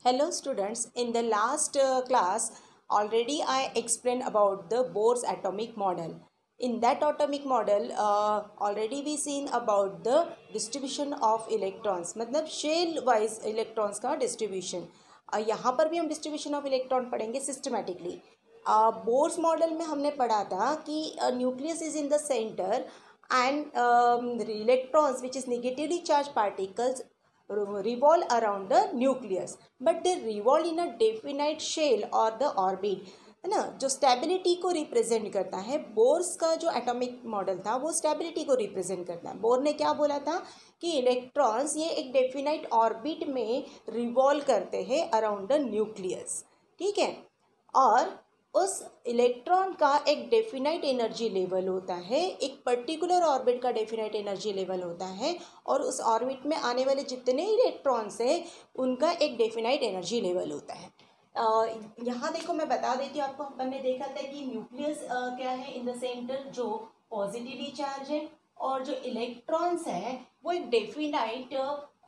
Hello students, in the last class already I explained about the Bohr's atomic model. In that atomic model already we seen about the distribution of electrons, मतलब shell wise electrons का distribution. यहाँ पर भी हम distribution of electron पढ़ेंगे systematically. Bohr's model में हमने पढ़ा था कि nucleus is in the centre and electrons which is negatively charged particles revolve around the nucleus, but they revolve in a definite shell or the orbit, है ना, जो stability को रिप्रेजेंट करता है. बोर्स का जो एटॉमिक मॉडल था वो स्टेबिलिटी को रिप्रेजेंट करता है. बोर ने क्या बोला था कि इलेक्ट्रॉन्स ये एक डेफिनाइट ऑर्बिट में रिवॉल्व करते हैं अराउंड द न्यूक्लियस. ठीक है, और उस इलेक्ट्रॉन का एक डेफिनाइट एनर्जी लेवल होता है, एक पर्टिकुलर ऑर्बिट का डेफिनाइट एनर्जी लेवल होता है, और उस ऑर्बिट में आने वाले जितने इलेक्ट्रॉन्स हैं उनका एक डेफिनाइट एनर्जी लेवल होता है. यहाँ देखो मैं बता देती हूँ आपको. अपन ने देखा था कि न्यूक्लियस क्या है इन द सेंटर, जो पॉजिटिवली चार्ज है, और जो इलेक्ट्रॉन्स हैं वो एक डेफिनाइट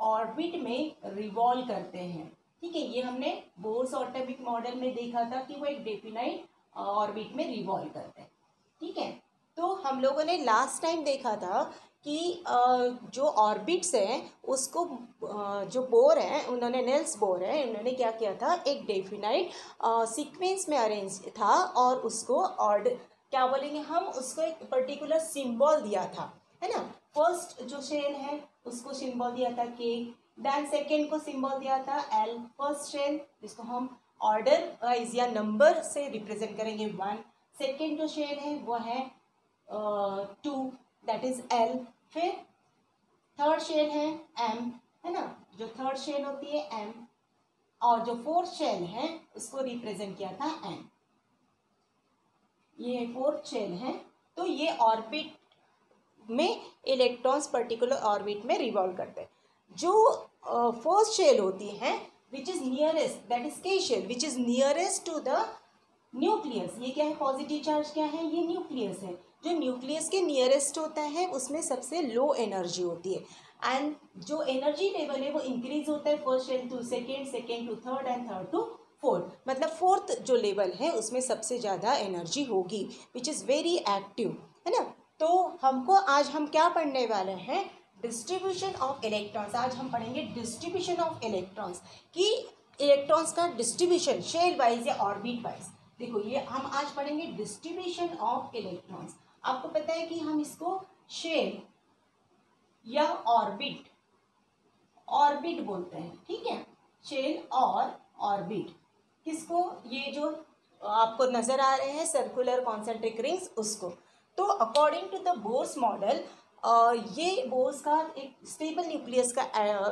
ऑर्बिट में रिवॉल्व करते हैं. ठीक है, ये हमने बोर्स एटॉमिक मॉडल में देखा था कि वो एक डेफिनाइट ऑर्बिट में रिवॉल्व करते हैं. ठीक है, तो हम लोगों ने लास्ट टाइम देखा था कि जो ऑर्बिट्स हैं उसको जो बोर हैं उन्होंने, नील्स बोर है, उन्होंने क्या किया था, एक डेफिनाइट सीक्वेंस में अरेंज था और उसको ऑर्डर क्या बोलेंगे हम, उसको एक पर्टिकुलर सिंबल दिया था, है ना. फर्स्ट जो शेल है उसको सिंबल दिया था के, देन सेकेंड को सिंबल दिया था एल. फर्स्ट शेल जिसको हम ऑर्डर वाइज या नंबर से रिप्रेजेंट करेंगे 1. सेकेंड जो शेल है वो है 2, दैट इज एल. फिर थर्ड शेल है एम, है ना, जो थर्ड शेल होती है एम, और जो फोर्थ शेल है उसको रिप्रेजेंट किया था एन. ये फोर्थ शेल है. तो ये ऑर्बिट में इलेक्ट्रॉन्स पर्टिकुलर ऑर्बिट में रिवॉल्व करते हैं. जो फर्स्ट शेल होती है which is nearest, that is K shell which is nearest to the nucleus. ये क्या है, पॉजिटिव चार्ज क्या है, ये न्यूक्लियस है. जो न्यूक्लियस के नियरेस्ट होता है उसमें सबसे लो एनर्जी होती है, एंड जो एनर्जी लेवल है वो इंक्रीज होता है first shell to second, second to third, and third to fourth. मतलब फोर्थ जो लेवल है उसमें सबसे ज़्यादा एनर्जी होगी विच इज़ वेरी एक्टिव, है ना. तो हमको आज हम क्या पढ़ने वाले हैं, डिस्ट्रीब्यूशन ऑफ इलेक्ट्रॉन्स. आज हम पढ़ेंगे डिस्ट्रीब्यूशन ऑफ इलेक्ट्रॉन्स, कि इलेक्ट्रॉन्स का डिस्ट्रीब्यूशन शेल वाइज या ऑर्बिट वाइज. देखो ये हम आज पढ़ेंगे डिस्ट्रीब्यूशन ऑफ इलेक्ट्रॉन्स. आपको पता है कि हम इसको शेल या ऑर्बिट ऑर्बिट बोलते हैं. ठीक है, शेल और ऑर्बिट. किसको, ये जो आपको नजर आ रहे हैं सर्कुलर कॉन्सेंट्रिक रिंग्स, उसको. तो according to the Bohr's model ये बोर्स का एक स्टेबल न्यूक्लियस का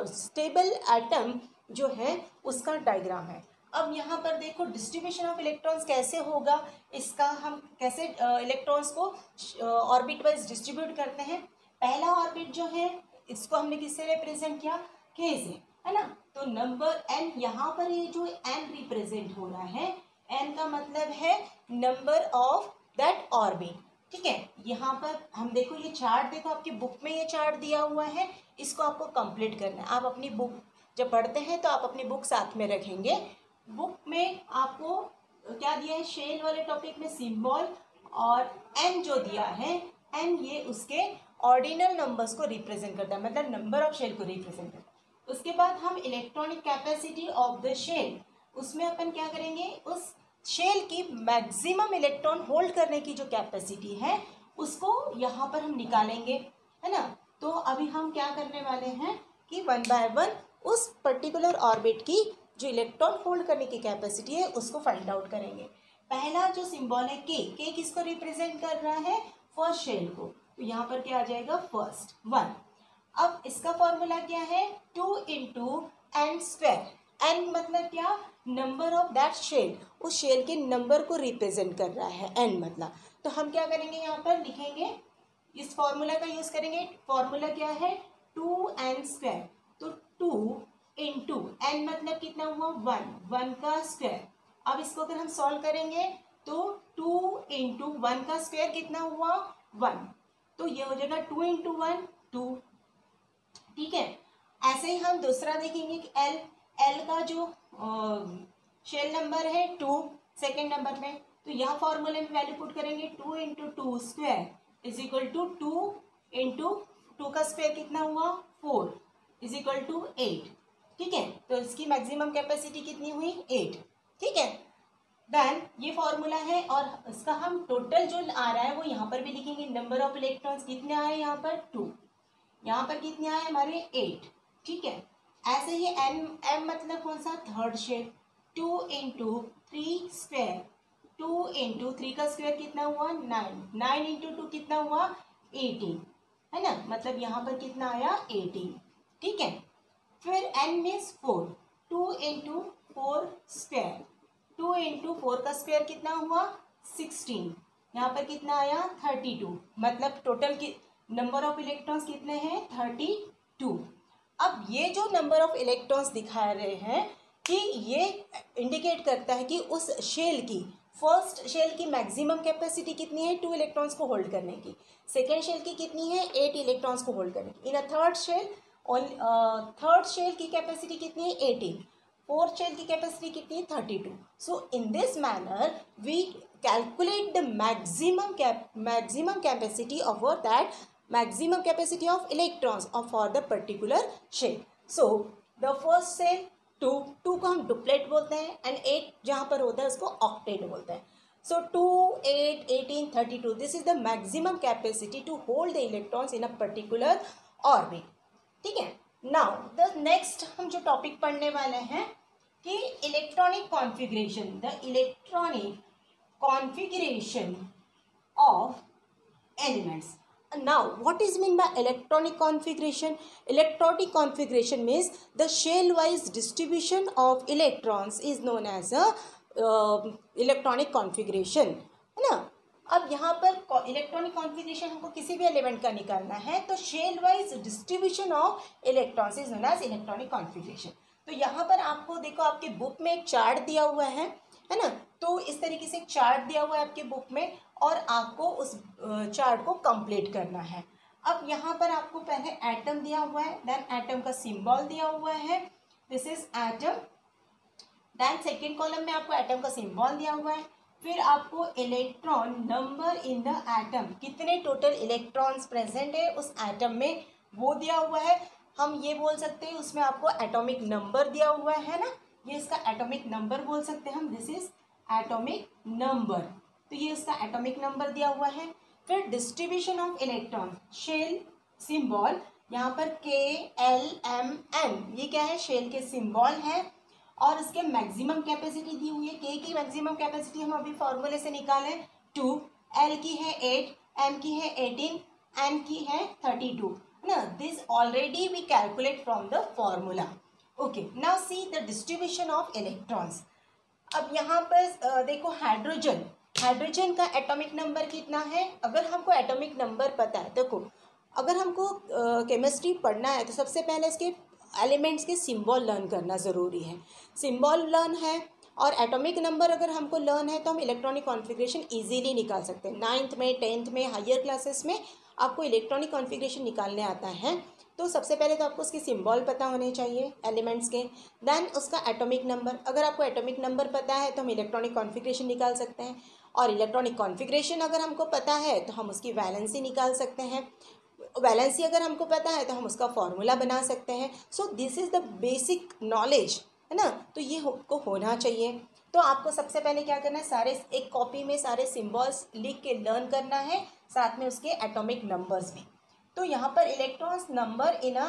स्टेबल एटम जो है उसका डायग्राम है. अब यहाँ पर देखो डिस्ट्रीब्यूशन ऑफ इलेक्ट्रॉन्स कैसे होगा, इसका हम कैसे इलेक्ट्रॉन्स को ऑर्बिट वाइज डिस्ट्रीब्यूट करते हैं. पहला ऑर्बिट जो है इसको हमने किससे रिप्रेजेंट किया, के से, है ना. तो नंबर एन, यहाँ पर ये जो एन रिप्रेजेंट हो रहा है, एन का मतलब है नंबर ऑफ दैट ऑर्बिट. ठीक है, यहाँ पर हम देखो ये चार्ट, देखो आपकी बुक में ये चार्ट दिया हुआ है, इसको आपको कंप्लीट करना है. आप अपनी बुक जब पढ़ते हैं तो आप अपनी बुक साथ में रखेंगे. बुक में आपको क्या दिया है, शेल वाले टॉपिक में सिंबल, और एन जो दिया है, एन ये उसके ऑर्डिनल नंबर्स को रिप्रेजेंट करता है, मतलब नंबर ऑफ शेल को रिप्रेजेंट करता है. उसके बाद हम electronic capacity of the shell, उसमें अपन क्या करेंगे, उस शेल की मैक्सिमम इलेक्ट्रॉन होल्ड करने की जो कैपेसिटी है उसको यहाँ पर हम निकालेंगे, है ना. तो अभी हम क्या करने वाले हैं कि वन बाय वन उस पर्टिकुलर ऑर्बिट की जो इलेक्ट्रॉन होल्ड करने की कैपेसिटी है उसको फाइंड आउट करेंगे. पहला जो सिंबल है के किसको रिप्रेजेंट कर रहा है, फर्स्ट शेल को. तो यहाँ पर क्या आ जाएगा, फर्स्ट 1. अब इसका फॉर्मूला क्या है, 2 इंटू एन स्क्वायर. एन मतलब क्या, नंबर ऑफ दैट शेल, उस शेल के नंबर को रिप्रेजेंट कर रहा है एन मतलब. तो हम क्या करेंगे, यहाँ पर लिखेंगे, इस फॉर्मूला का यूज करेंगे. फॉर्मूला क्या है, 2n स्क्वायर. तो 2 इंटू एन मतलब कितना हुआ, 1 का स्क्वायर. अब इसको अगर हम सॉल्व करेंगे तो 2 इंटू 1 का स्क्वायर कितना हुआ, 1. तो ये हो जाएगा 2 इंटू 1 2. ठीक है, ऐसे ही हम दूसरा देखेंगे कि एल एल का जो शेल नंबर है 2 सेकेंड नंबर में, तो यहाँ फॉर्मूले में वैल्यू पुट करेंगे 2 into 2 square is equal to 2 into 2 का स्क्वायर कितना हुआ 4 इज इक्वल टू 8। ठीक है, तो इसकी मैक्सिमम कैपेसिटी कितनी हुई 8। ठीक है, देन ये फॉर्मूला है और इसका हम टोटल जो आ रहा है वो यहाँ पर भी लिखेंगे। नंबर ऑफ इलेक्ट्रॉन्स कितने आए यहाँ पर 2, यहाँ पर कितने आए हमारे 8। ठीक है, ऐसे ही एम मतलब कौन सा third shape 2 into 3 square 2 into 3 का स्क्वायर कितना हुआ 9 9 इंटू 2 कितना हुआ 18 है ना, मतलब यहाँ पर कितना आया 18। ठीक है, फिर N means 4 2 into 4 square 2 into 4 का स्क्वायर कितना हुआ 16, यहाँ पर कितना आया 32, मतलब टोटल की नंबर ऑफ इलेक्ट्रॉन्स कितने हैं 32। अब ये जो नंबर ऑफ इलेक्ट्रॉन्स दिखा रहे हैं कि ये इंडिकेट करता है कि उस शेल की फर्स्ट शेल की मैक्सिमम कैपेसिटी कितनी है 2 इलेक्ट्रॉन्स को होल्ड करने की, सेकेंड शेल की कितनी है 8 इलेक्ट्रॉन्स को होल्ड करने की, इन अ थर्ड शेल की कैपेसिटी कितनी है 18, फोर्थ शेल की कैपेसिटी कितनी है 32। So in this manner we calculate the maximum capacity of that maximum capacity of electrons or for the particular shell. So the first cell 2 को हम duplet बोलते हैं एंड 8 जहाँ पर होता है उसको ऑक्टेट बोलते हैं। So 2, 8, 18, 32 this is the maximum capacity to hold the electrons in a particular orbit. ठीक है, now the next हम जो टॉपिक पढ़ने वाले हैं कि electronic configuration of elements. Now, what is mean by electronic configuration? Electronic configuration means the shell-wise distribution of electrons is known as a electronic configuration, है ना। अब यहाँ पर इलेक्ट्रॉनिक कॉन्फ़िगरेशन हमको किसी भी एलिमेंट का निकालना है तो shell wise distribution of electrons is known as electronic configuration. तो यहाँ पर आपको देखो आपके बुक में एक चार्ट दिया हुआ है ना, तो इस तरीके से एक चार्ट दिया हुआ है आपके बुक में और आपको उस चार्ट को कंप्लीट करना है। अब यहाँ पर आपको पहले एटम दिया हुआ है, देन एटम का सिंबल दिया हुआ है, this is atom. Then second column में आपको एटम का सिंबल दिया हुआ है, फिर आपको electron number in the atom, कितने टोटल इलेक्ट्रॉन्स प्रेजेंट है उस एटम में वो दिया हुआ है। हम ये बोल सकते हैं उसमें आपको एटॉमिक नंबर दिया हुआ है ना, ये इसका एटॉमिक नंबर बोल सकते हैं हम, दिस इज एटॉमिक नंबर, तो ये इसका एटॉमिक नंबर दिया हुआ है। फिर distribution of electron, shell symbol यहाँ पर KLMN, ये क्या है शेल के सिंबल है और इसके मैक्सिमम कैपेसिटी दी हुई है। के की मैक्सिमम कैपेसिटी हम अभी फॉर्मूले से निकालें 2, एल की है 8, एम की है 18, एन की है 32 ना, this already we calculate from the formula. Okay, now see the distribution of electrons. अब यहाँ पर देखो हाइड्रोजन का एटॉमिक नंबर कितना है, अगर हमको एटॉमिक नंबर पता है, देखो अगर हमको केमिस्ट्री पढ़ना है तो सबसे पहले इसके एलिमेंट्स के सिंबल लर्न करना ज़रूरी है, सिंबल लर्न है और एटॉमिक नंबर अगर हमको लर्न है तो हम इलेक्ट्रॉनिक कॉन्फ़िगरेशन इजीली निकाल सकते हैं। 9th में 10th में हायर क्लासेस में आपको इलेक्ट्रॉनिक कॉन्फ़िगरेशन निकालने आता है तो सबसे पहले तो आपको उसके सिंबल पता होने चाहिए एलिमेंट्स के, देन उसका एटॉमिक नंबर, अगर आपको एटॉमिक नंबर पता है तो हम इलेक्ट्रॉनिक कॉन्फ़िगरेशन निकाल सकते हैं और इलेक्ट्रॉनिक कॉन्फ़िगरेशन अगर हमको पता है तो हम उसकी वैलेंसी निकाल सकते हैं, वैलेंसी अगर हमको पता है तो हम उसका फॉर्मूला बना सकते हैं। So this is the basic knowledge, है ना, तो ये को होना चाहिए। तो आपको सबसे पहले क्या करना है, सारे एक कॉपी में सारे सिंबल्स लिख के लर्न करना है, साथ में उसके एटॉमिक नंबर्स भी। तो यहाँ पर electrons number in a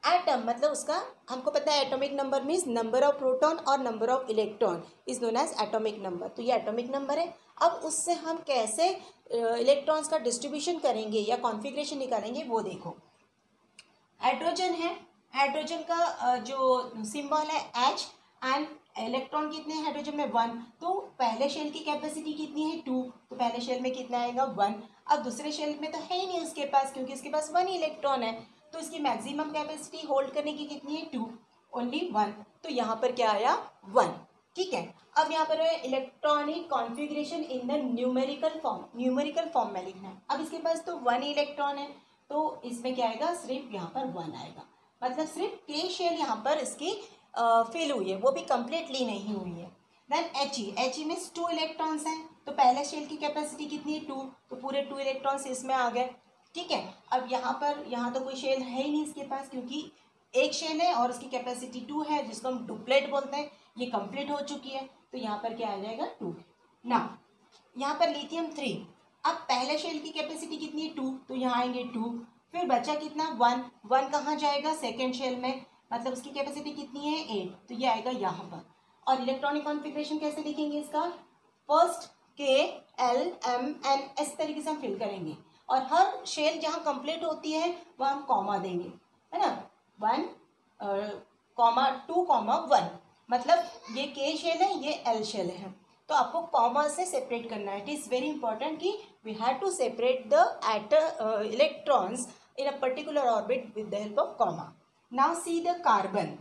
atom, मतलब उसका हमको पता है atomic number means number of proton और number of electron is known as atomic number, तो ये एटॉमिक नंबर है। अब उससे हम कैसे इलेक्ट्रॉन्स का डिस्ट्रीब्यूशन करेंगे या कॉन्फ़िगरेशन निकालेंगे वो देखो। हाइड्रोजन है, हाइड्रोजन का जो सिंबल है H एंड इलेक्ट्रॉन कितने हैं हाइड्रोजन में 1, तो पहले शेल की कैपेसिटी कितनी है 2, तो पहले शेल में कितना आएगा 1। अब दूसरे शेल में तो है ही नहीं उसके पास क्योंकि उसके पास 1 इलेक्ट्रॉन है, तो इसकी मैक्सिमम कैपेसिटी होल्ड करने की कितनी है 2, ओनली 1, तो यहाँ पर क्या आया 1। ठीक है, अब यहाँ पर electronic configuration in the numerical form में लिखना है। अब इसके पास तो 1 इलेक्ट्रॉन है तो इसमें क्या आएगा, सिर्फ यहाँ पर 1 आएगा, मतलब सिर्फ K शेल यहाँ पर इसकी फिल हुई है, वो भी कंप्लीटली नहीं हुई है। देन He में 2 इलेक्ट्रॉन्स हैं, तो पहले शेल की कैपेसिटी कितनी है 2, तो पूरे 2 इलेक्ट्रॉन्स इसमें आ गए। ठीक है, अब यहाँ तो कोई शेल है ही नहीं इसके पास, क्योंकि एक शेल है और उसकी कैपेसिटी 2 है, जिसको हम डुप्लेट बोलते हैं। ये कंप्लीट हो चुकी है, तो यहाँ पर क्या आ जाएगा 2। ना यहाँ पर लिथियम 3, अब पहले शेल की कैपेसिटी कितनी है 2, तो यहाँ आएंगे 2, फिर बचा कितना 1 कहाँ जाएगा सेकेंड शेल में, मतलब उसकी कैपेसिटी कितनी है 8, तो ये आएगा यहाँ पर। और इलेक्ट्रॉनिक कॉन्फ़िगरेशन कैसे लिखेंगे इसका, फर्स्ट KLMN इस तरीके से हम फिल करेंगे, और हर शेल जहाँ कंप्लीट होती है वहाँ हम कॉमा देंगे, है ना, 1, 2, 1, मतलब ये K शेल है, ये L शेल है, तो आपको कॉमा से सेपरेट करना है। इट इज़ वेरी इंपॉर्टेंट कि we have to separate the electrons in a particular orbit with the help of comma. Now see the carbon,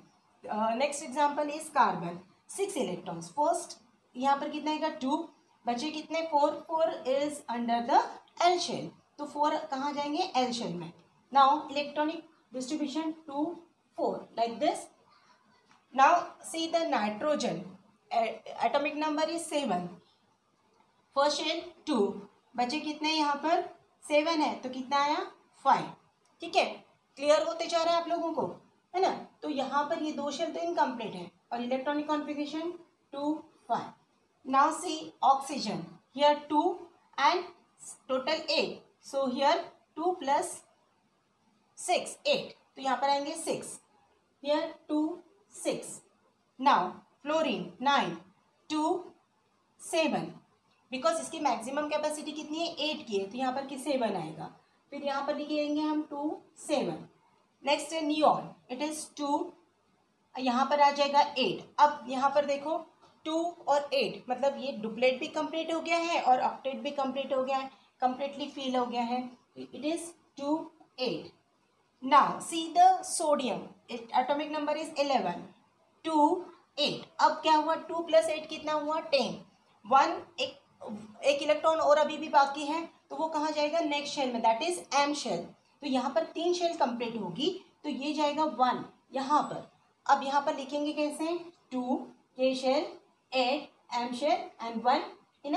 next example is carbon, 6 electrons, first यहाँ पर कितना आएगा 2, बचे कितने 4 is under the L shell, तो 4 कहाँ जाएंगे L शेल में। Now electronic distribution 2, 4 like this. Now see the nitrogen, atomic number is 7, first shell 2, बचे कितने यहाँ पर 7 है, तो कितना आया 5। ठीक है, क्लियर होते जा रहा है आप लोगों को, है ना। तो यहाँ पर ये 2 शेल तो इनकम्प्लीट है, और electronic configuration 2, 5। Now see oxygen, here 2 and total 8, so here 2 + 6 8, तो यहाँ पर आएंगे 6, हियर 2 6। नाउ फ्लोरीन 9, 2 7, बिकॉज इसकी मैक्सिमम कैपेसिटी कितनी है 8 की है, तो यहाँ पर 7 आएगा, फिर यहाँ पर लिखेंगे हम 2 7। नेक्स्ट है नियॉन, इट इज 2, यहाँ पर आ जाएगा 8। अब यहाँ पर देखो 2 और 8, मतलब ये डुप्लेट भी कंप्लीट हो गया है और ऑक्टेट भी कंप्लीट हो गया है, कंप्लीटली फिल हो गया है, it is 2 8। Now see the sodium, atomic number is 11, 2 8। अब क्या हुआ 2 + 8 कितना हुआ 10, 1 एक इलेक्ट्रॉन और अभी भी बाकी है, तो वो कहाँ जाएगा नेक्स्ट शेल में, दैट इज M शेल। तो यहाँ पर 3 शेल कंप्लीट होगी, तो ये जाएगा 1 यहाँ पर। अब यहाँ पर लिखेंगे कैसे 2 K shell, 8 M shell and 1 in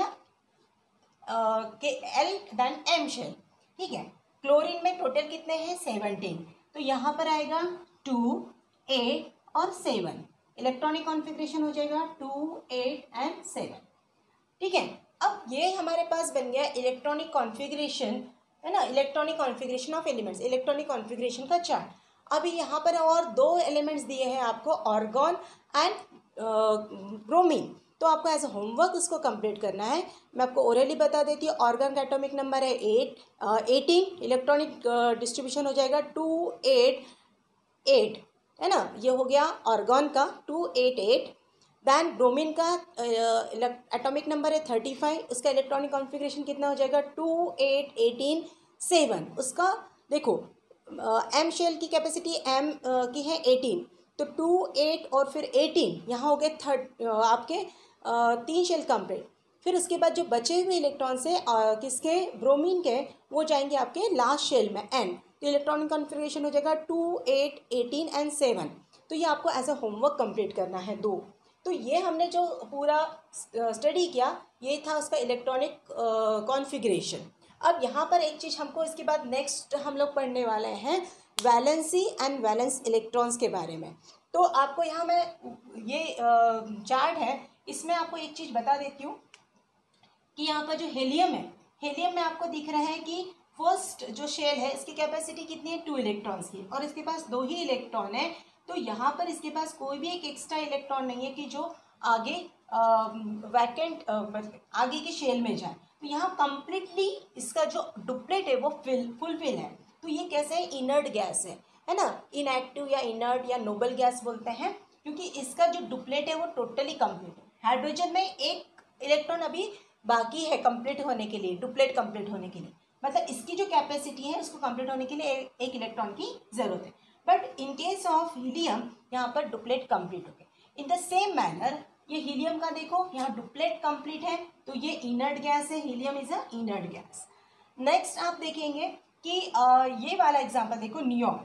L then M shell. ठीक है, क्लोरीन में टोटल कितने हैं 17, तो यहाँ पर आएगा 2 8 और 7, इलेक्ट्रॉनिक कॉन्फ़िगरेशन हो जाएगा 2 8 एंड 7। ठीक है, अब ये हमारे पास बन गया इलेक्ट्रॉनिक कॉन्फ़िगरेशन, है ना, electronic configuration of elements, electronic configuration का चार्ट। अभी यहाँ पर और 2 एलिमेंट्स दिए हैं आपको, ऑर्गन एंड ब्रोमीन, तो आपको एज अ होमवर्क उसको कंप्लीट करना है। मैं आपको ओरली बता देती हूँ, ऑर्गन का एटॉमिक नंबर है 18, इलेक्ट्रॉनिक डिस्ट्रीब्यूशन हो जाएगा 2 8 8, है ना, ये हो गया ऑर्गन का 2 8 8। दैन ब्रोमीन का एटॉमिक नंबर है 35, उसका इलेक्ट्रॉनिक कॉन्फ़िगरेशन कितना हो जाएगा 2 8 18 7। उसका देखो M शेल की कैपेसिटी M की है 18, तो 2 8 और फिर 18, यहाँ हो गए आपके 3 शेल कंप्लीट। फिर उसके बाद जो बचे हुए इलेक्ट्रॉन्स है किसके ब्रोमीन के, वो जाएंगे आपके लास्ट शेल में N, तो इलेक्ट्रॉनिक कॉन्फ़िगरेशन हो जाएगा 2 8 18 एंड 7। तो ये आपको एज अ होमवर्क कंप्लीट करना है 2। तो ये हमने जो पूरा स्टडी किया, ये था उसका इलेक्ट्रॉनिक कॉन्फ़िगरेशन। अब यहाँ पर एक चीज़ हमको इसके बाद नेक्स्ट हम लोग पढ़ने वाले हैं वैलेंसी एंड वैलेंस इलेक्ट्रॉन्स के बारे में। तो आपको यहाँ मैं ये चार्ट है, इसमें आपको एक चीज़ बता देती हूँ कि यहाँ पर जो हीलियम है, हीलियम में आपको दिख रहा है कि फर्स्ट जो शेल है इसकी कैपेसिटी कितनी है 2 इलेक्ट्रॉन्स की, और इसके पास 2 ही इलेक्ट्रॉन है, तो यहाँ पर इसके पास कोई भी एक एक्स्ट्रा इलेक्ट्रॉन नहीं है कि जो आगे वैकेंट आगे की शेल में जाए। तो यहाँ कंप्लीटली इसका जो डुप्लेट है वो फुलफिल है। तो ये कैसे है, इनर्ट गैस है ना, इनएक्टिव या इनर्ट या नोबल गैस बोलते हैं, क्योंकि इसका जो डुप्लेट है वो टोटली कंप्लीट है। हाइड्रोजन में एक इलेक्ट्रॉन अभी बाकी है कंप्लीट होने के लिए, डुप्लेट कंप्लीट होने के लिए, मतलब इसकी जो कैपेसिटी है उसको कंप्लीट होने के लिए एक इलेक्ट्रॉन की जरूरत है। But in case of helium यहाँ पर डुप्लेट कंप्लीट हो गए। इन द सेम मैनर ये हीलियम का देखो, यहाँ डुप्लेट कंप्लीट है, तो ये इनर्ट गैस है, helium is a inert gas. Next आप देखेंगे कि ये वाला एग्जांपल देखो, नियॉन।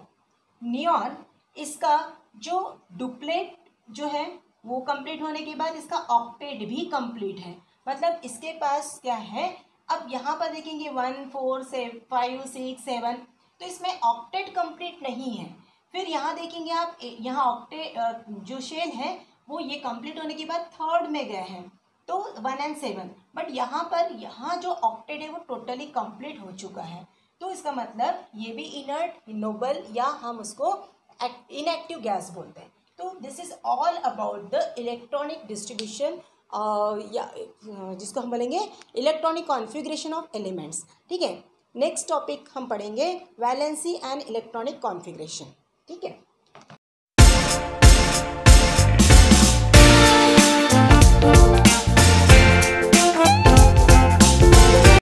नियॉन इसका जो डुप्लेट जो है वो कंप्लीट होने के बाद इसका ऑक्टेट भी कंप्लीट है, मतलब इसके पास क्या है, अब यहाँ पर देखेंगे 1 4 5 6 7, तो इसमें ऑक्टेट कंप्लीट नहीं है। फिर यहाँ देखेंगे आप, यहाँ ऑक्टेट जो शेल है वो ये कंप्लीट होने के बाद थर्ड में गए हैं, तो 1 and 7, बट यहाँ पर यहाँ जो ऑक्टेट है वो टोटली कंप्लीट हो चुका है, तो इसका मतलब ये भी इनर्ट, नोबल, या हम उसको इनएक्टिव गैस बोलते हैं। तो this is all about the electronic distribution, या जिसको हम बोलेंगे इलेक्ट्रॉनिक कॉन्फ़िगरेशन ऑफ एलिमेंट्स। ठीक है, नेक्स्ट टॉपिक हम पढ़ेंगे वैलेंसी एंड इलेक्ट्रॉनिक कॉन्फ़िगरेशन। ठीक है।